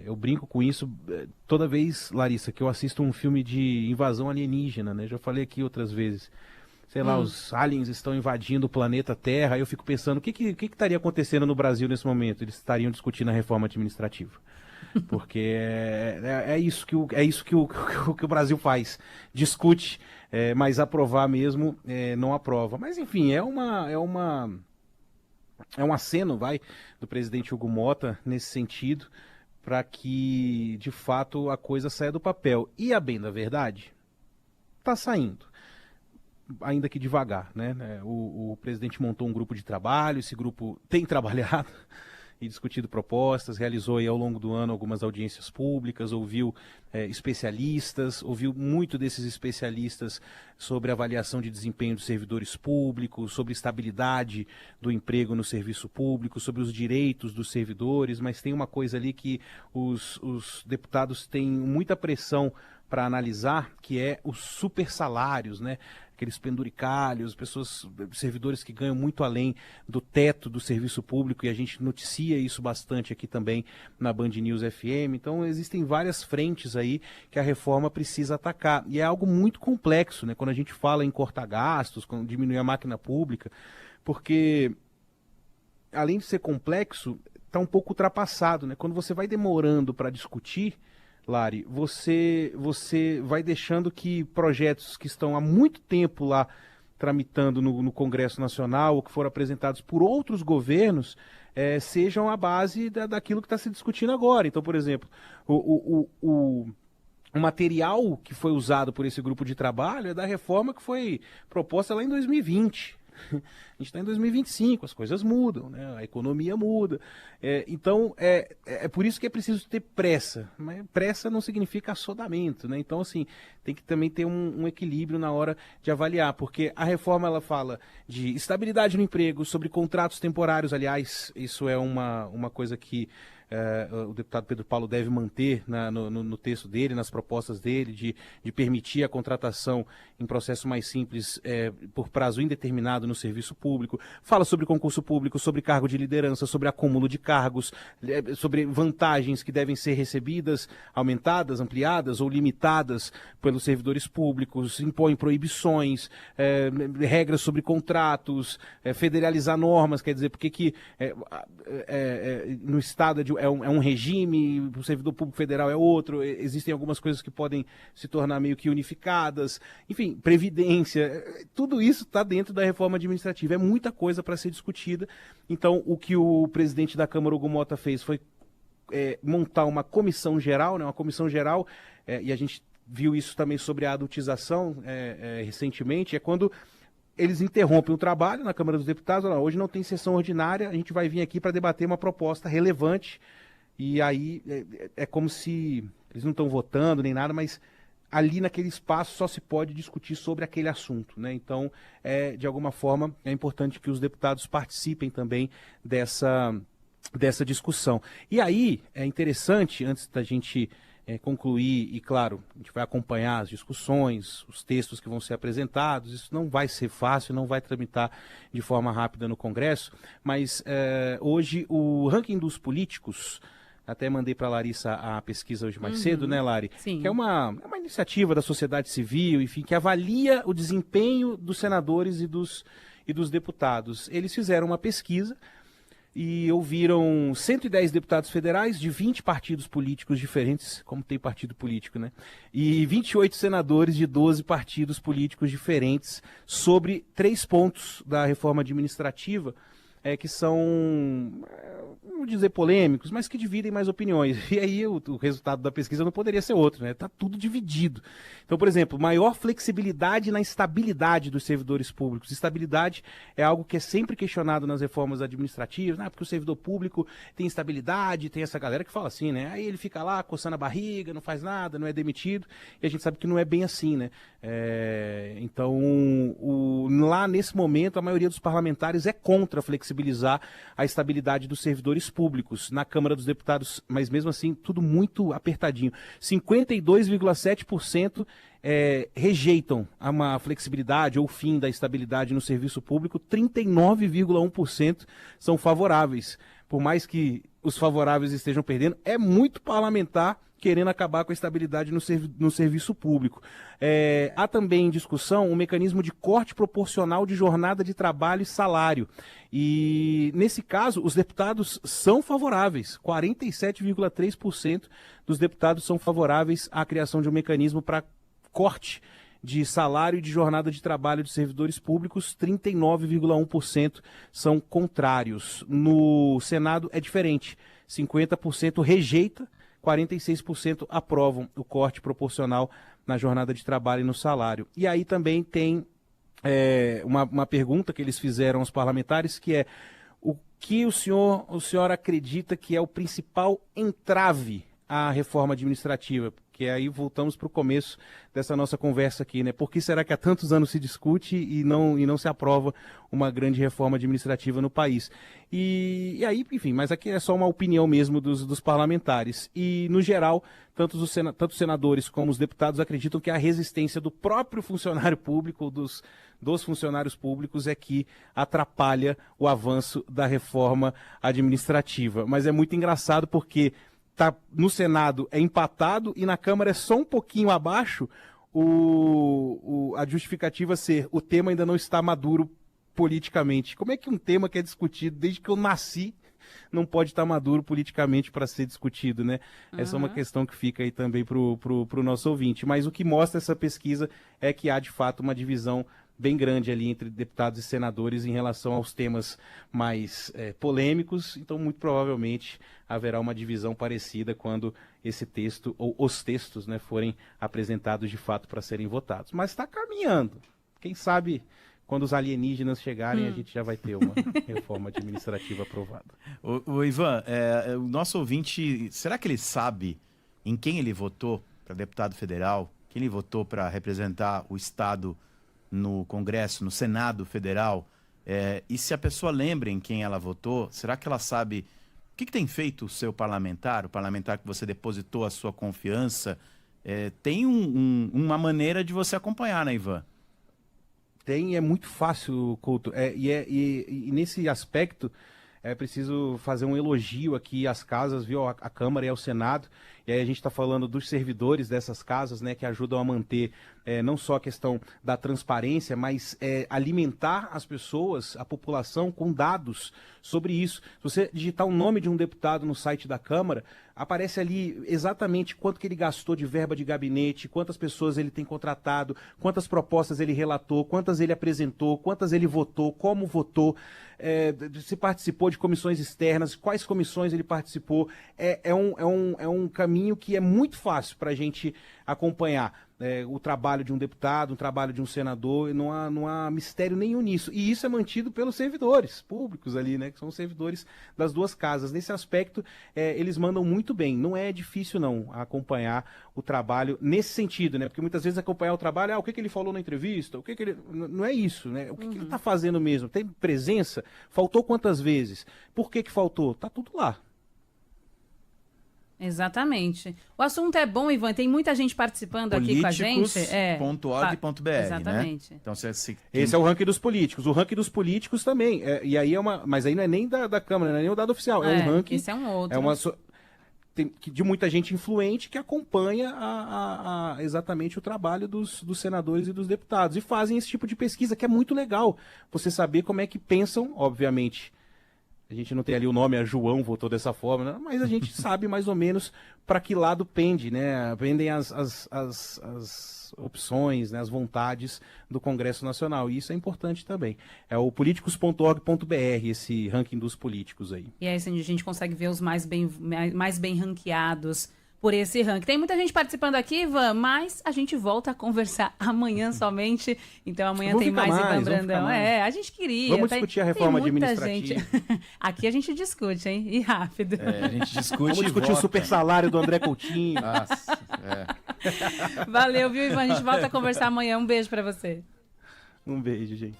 Eu brinco com isso toda vez, Larissa, que eu assisto um filme de invasão alienígena, né? Já falei aqui outras vezes. Sei lá, os aliens estão invadindo o planeta Terra, aí eu fico pensando, o que estaria acontecendo no Brasil nesse momento? Eles estariam discutindo a reforma administrativa. Porque é isso que o Brasil faz. Discute, mas aprovar mesmo não aprova. Mas enfim, é um aceno, do presidente Hugo Mota nesse sentido, para que de fato a coisa saia do papel. E a bem da verdade, está saindo. Ainda que devagar, né? O presidente montou um grupo de trabalho, esse grupo tem trabalhado e discutido propostas, realizou aí ao longo do ano algumas audiências públicas, ouviu especialistas, ouviu muito desses especialistas sobre avaliação de desempenho dos servidores públicos, sobre estabilidade do emprego no serviço público, sobre os direitos dos servidores, mas tem uma coisa ali que os deputados têm muita pressão para analisar, que é os super salários, né? Aqueles penduricalhos, servidores que ganham muito além do teto do serviço público, e a gente noticia isso bastante aqui também na Band News FM. Então existem várias frentes aí que a reforma precisa atacar, e é algo muito complexo, né? Quando a gente fala em cortar gastos, quando diminuir a máquina pública, porque além de ser complexo, está um pouco ultrapassado, né? Quando você vai demorando para discutir, Lari, você vai deixando que projetos que estão há muito tempo lá tramitando no Congresso Nacional, ou que foram apresentados por outros governos, sejam a base daquilo que está se discutindo agora. Então, por exemplo, o material que foi usado por esse grupo de trabalho é da reforma que foi proposta lá em 2020. A gente está em 2025, as coisas mudam, né? A economia muda. Então, é por isso que é preciso ter pressa. Mas pressa não significa assodamento, né? Então, assim, tem que também ter um equilíbrio na hora de avaliar, porque a reforma ela fala de estabilidade no emprego, sobre contratos temporários, aliás, isso é uma coisa que o deputado Pedro Paulo deve manter no texto dele, nas propostas dele, de permitir a contratação em processo mais simples por prazo indeterminado no serviço público. Fala sobre concurso público, sobre cargo de liderança, sobre acúmulo de cargos, sobre vantagens que devem ser recebidas, aumentadas, ampliadas ou limitadas pelos servidores públicos, impõe proibições, regras sobre contratos, federalizar normas, quer dizer, porque que no Estado é um regime, o servidor público federal é outro, existem algumas coisas que podem se tornar meio que unificadas, enfim, previdência, tudo isso está dentro da reforma administrativa, é muita coisa para ser discutida. Então, o que o presidente da Câmara, Hugo Mota, fez foi montar uma comissão geral, né, e a gente viu isso também sobre a adultização recentemente, é quando eles interrompem o trabalho na Câmara dos Deputados, hoje não tem sessão ordinária, a gente vai vir aqui para debater uma proposta relevante, e aí é como se eles não estão votando nem nada, mas ali naquele espaço só se pode discutir sobre aquele assunto, né? Então, de alguma forma, é importante que os deputados participem também dessa discussão. E aí, é interessante, antes da gente concluir, e claro, a gente vai acompanhar as discussões, os textos que vão ser apresentados, isso não vai ser fácil, não vai tramitar de forma rápida no Congresso, mas hoje o ranking dos políticos, até mandei para a Larissa a pesquisa hoje mais cedo, né, Lari? Sim. Que é uma iniciativa da sociedade civil, enfim, que avalia o desempenho dos senadores e dos deputados. Eles fizeram uma pesquisa e ouviram 110 deputados federais de 20 partidos políticos diferentes, como tem partido político, né? E 28 senadores de 12 partidos políticos diferentes sobre 3 pontos da reforma administrativa, que são, não vou dizer polêmicos, mas que dividem mais opiniões. E aí o resultado da pesquisa não poderia ser outro, né? Está tudo dividido. Então, por exemplo, maior flexibilidade na estabilidade dos servidores públicos. Estabilidade é algo que é sempre questionado nas reformas administrativas, né? Porque o servidor público tem estabilidade, tem essa galera que fala assim, né? Aí ele fica lá coçando a barriga, não faz nada, não é demitido, e a gente sabe que não é bem assim, né? Então, lá nesse momento, a maioria dos parlamentares é contra flexibilizar a estabilidade dos servidores públicos na Câmara dos Deputados, mas mesmo assim, tudo muito apertadinho. 52,7% rejeitam uma flexibilidade ou fim da estabilidade no serviço público, 39,1% são favoráveis. Por mais que os favoráveis estejam perdendo, é muito parlamentar querendo acabar com a estabilidade no serviço público. Há também em discussão um mecanismo de corte proporcional de jornada de trabalho e salário. E, nesse caso, os deputados são favoráveis. 47,3% dos deputados são favoráveis à criação de um mecanismo para corte de salário e de jornada de trabalho de servidores públicos, 39,1% são contrários. No Senado é diferente, 50% rejeita, 46% aprovam o corte proporcional na jornada de trabalho e no salário. E aí também tem uma pergunta que eles fizeram aos parlamentares, que é: o que o senhor acredita que é o principal entrave à reforma administrativa? Que aí voltamos para o começo dessa nossa conversa aqui, né? Por que será que há tantos anos se discute e não se aprova uma grande reforma administrativa no país? E aí, enfim, mas aqui é só uma opinião mesmo dos parlamentares. E, no geral, tanto os senadores como os deputados acreditam que a resistência do próprio funcionário público, dos funcionários públicos, é que atrapalha o avanço da reforma administrativa. Mas é muito engraçado porque no Senado é empatado e na Câmara é só um pouquinho abaixo, a justificativa ser: o tema ainda não está maduro politicamente. Como é que um tema que é discutido desde que eu nasci não pode estar maduro politicamente para ser discutido, né? Essa é uma questão que fica aí também para o nosso ouvinte. Mas o que mostra essa pesquisa é que há, de fato, uma divisão bem grande ali entre deputados e senadores em relação aos temas mais polêmicos. Então, muito provavelmente, haverá uma divisão parecida quando esse texto, ou os textos, né, forem apresentados de fato para serem votados. Mas está caminhando. Quem sabe, quando os alienígenas chegarem, a gente já vai ter uma reforma administrativa aprovada. O Ivan, o nosso ouvinte, será que ele sabe em quem ele votou para deputado federal? Quem ele votou para representar o Estado no Congresso, no Senado Federal? E se a pessoa lembra em quem ela votou, será que ela sabe o que tem feito o seu parlamentar, o parlamentar que você depositou a sua confiança? Tem uma maneira de você acompanhar, né, Ivan? Tem, é muito fácil, Couto. E nesse aspecto, é preciso fazer um elogio aqui às casas, viu? À Câmara e ao Senado. E aí a gente está falando dos servidores dessas casas, né, que ajudam a manter não só a questão da transparência, mas alimentar as pessoas, a população, com dados sobre isso. Se você digitar o nome de um deputado no site da Câmara, aparece ali exatamente quanto que ele gastou de verba de gabinete, quantas pessoas ele tem contratado, quantas propostas ele relatou, quantas ele apresentou, quantas ele votou, como votou, se participou de comissões externas, quais comissões ele participou. É um caminho que é muito fácil para a gente acompanhar o trabalho de um deputado, o trabalho de um senador, e não há mistério nenhum nisso. E isso é mantido pelos servidores públicos ali, né, que são os servidores das duas casas. Nesse aspecto, eles mandam muito bem. Não é difícil, não, acompanhar o trabalho nesse sentido, né? Porque muitas vezes acompanhar o trabalho, o que ele falou na entrevista, não é isso, né? O que ele está fazendo mesmo? Tem presença? Faltou quantas vezes? Por que faltou? Tá tudo lá. Exatamente. O assunto é bom, Ivan, tem muita gente participando aqui com a gente. Políticos.org.br, exatamente. Né? Então, esse é o ranking dos políticos. O ranking dos políticos também. E aí mas aí não é nem da Câmara, não é nem o dado oficial. É um ranking. Esse é um outro. De muita gente influente que acompanha exatamente o trabalho dos senadores e dos deputados. E fazem esse tipo de pesquisa, que é muito legal. Você saber como é que pensam, obviamente. A gente não tem ali o nome, a João votou dessa forma, né? Mas a gente sabe mais ou menos para que lado pende, né? Pendem as opções, né? As vontades do Congresso Nacional. E isso é importante também. É o políticos.org.br, esse ranking dos políticos aí. E aí a gente consegue ver os mais bem ranqueados por esse ranking. Tem muita gente participando aqui, Ivan, mas a gente volta a conversar amanhã somente. Então amanhã tem mais Ivan Brandão. A gente queria. Vamos discutir a reforma administrativa. Aqui a gente discute, hein? E rápido. A gente discute. Vamos discutir o super salário do André Coutinho. Nossa, Valeu, viu, Ivan? A gente volta a conversar amanhã. Um beijo pra você. Um beijo, gente.